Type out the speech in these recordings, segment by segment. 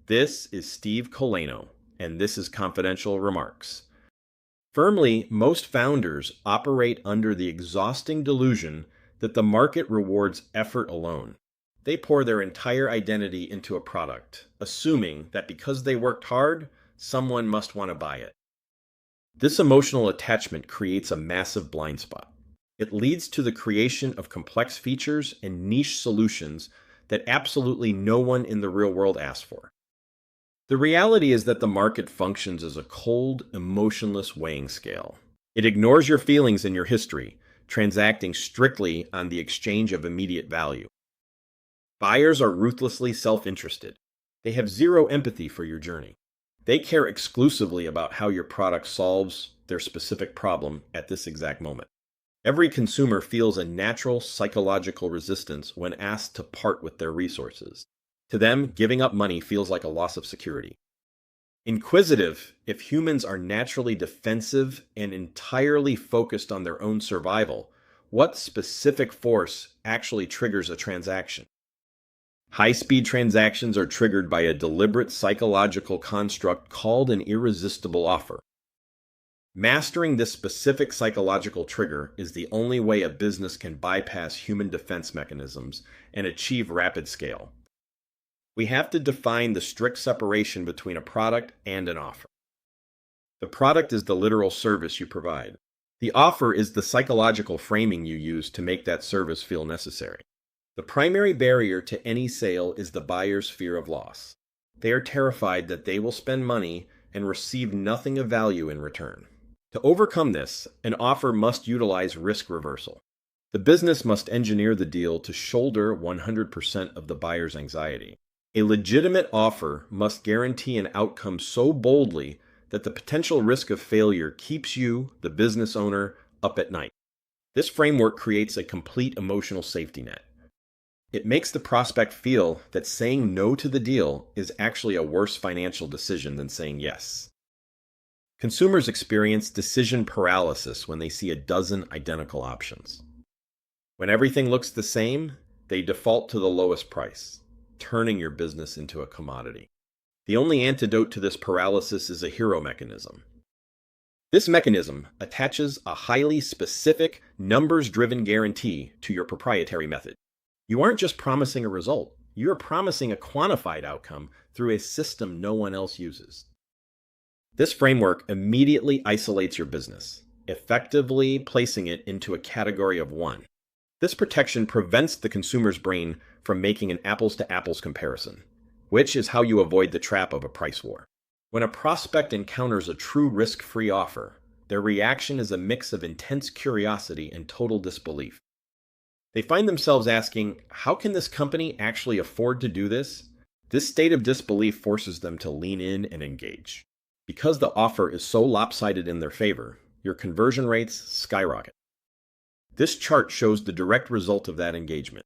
This is Steve Koleno, and this is Confidential Remarks. Firmly, most founders operate under the exhausting delusion that the market rewards effort alone. They pour their entire identity into a product, assuming that because they worked hard, someone must want to buy it. This emotional attachment creates a massive blind spot. It leads to the creation of complex features and niche solutions that absolutely no one in the real world asks for. The reality is that the market functions as a cold, emotionless weighing scale. It ignores your feelings and your history, transacting strictly on the exchange of immediate value. Buyers are ruthlessly self-interested. They have zero empathy for your journey. They care exclusively about how your product solves their specific problem at this exact moment. Every consumer feels a natural psychological resistance when asked to part with their resources. To them, giving up money feels like a loss of security. Inquisitive, if humans are naturally defensive and entirely focused on their own survival, what specific force actually triggers a transaction? High-speed transactions are triggered by a deliberate psychological construct called an irresistible offer. Mastering this specific psychological trigger is the only way a business can bypass human defense mechanisms and achieve rapid scale. We have to define the strict separation between a product and an offer. The product is the literal service you provide. The offer is the psychological framing you use to make that service feel necessary. The primary barrier to any sale is the buyer's fear of loss. They are terrified that they will spend money and receive nothing of value in return. To overcome this, an offer must utilize risk reversal. The business must engineer the deal to shoulder 100% of the buyer's anxiety. A legitimate offer must guarantee an outcome so boldly that the potential risk of failure keeps you, the business owner, up at night. This framework creates a complete emotional safety net. It makes the prospect feel that saying no to the deal is actually a worse financial decision than saying yes. Consumers experience decision paralysis when they see a dozen identical options. When everything looks the same, they default to the lowest price, turning your business into a commodity. The only antidote to this paralysis is a hero mechanism. This mechanism attaches a highly specific, numbers-driven guarantee to your proprietary method. You aren't just promising a result, you're promising a quantified outcome through a system no one else uses. This framework immediately isolates your business, effectively placing it into a category of one. This protection prevents the consumer's brain from making an apples-to-apples comparison, which is how you avoid the trap of a price war. When a prospect encounters a true risk-free offer, their reaction is a mix of intense curiosity and total disbelief. They find themselves asking, how can this company actually afford to do this? This state of disbelief forces them to lean in and engage. Because the offer is so lopsided in their favor, your conversion rates skyrocket. This chart shows the direct result of that engagement.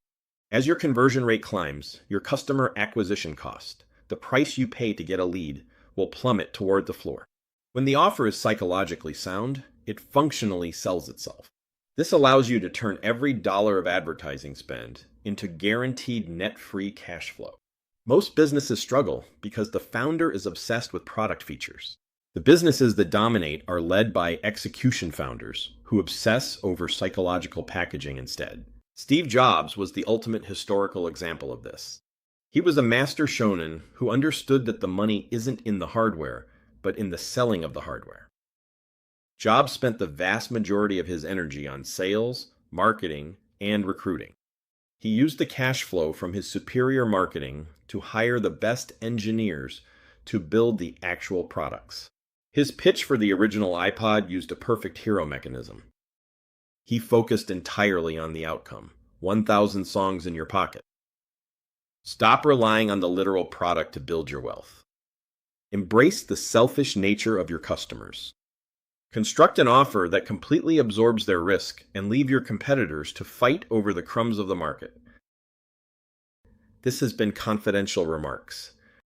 As your conversion rate climbs, your customer acquisition cost, the price you pay to get a lead, will plummet toward the floor. When the offer is psychologically sound, it functionally sells itself. This allows you to turn every dollar of advertising spend into guaranteed net free cash flow. Most businesses struggle because the founder is obsessed with product features. The businesses that dominate are led by execution founders who obsess over psychological packaging instead. Steve Jobs was the ultimate historical example of this. He was a master shonen who understood that the money isn't in the hardware, but in the selling of the hardware. Jobs spent the vast majority of his energy on sales, marketing, and recruiting. He used the cash flow from his superior marketing to hire the best engineers to build the actual products. His pitch for the original iPod used a perfect hero mechanism. He focused entirely on the outcome, 1,000 songs in your pocket. Stop relying on the literal product to build your wealth. Embrace the selfish nature of your customers. Construct an offer that completely absorbs their risk and leave your competitors to fight over the crumbs of the market. This has been Confidential Remarks.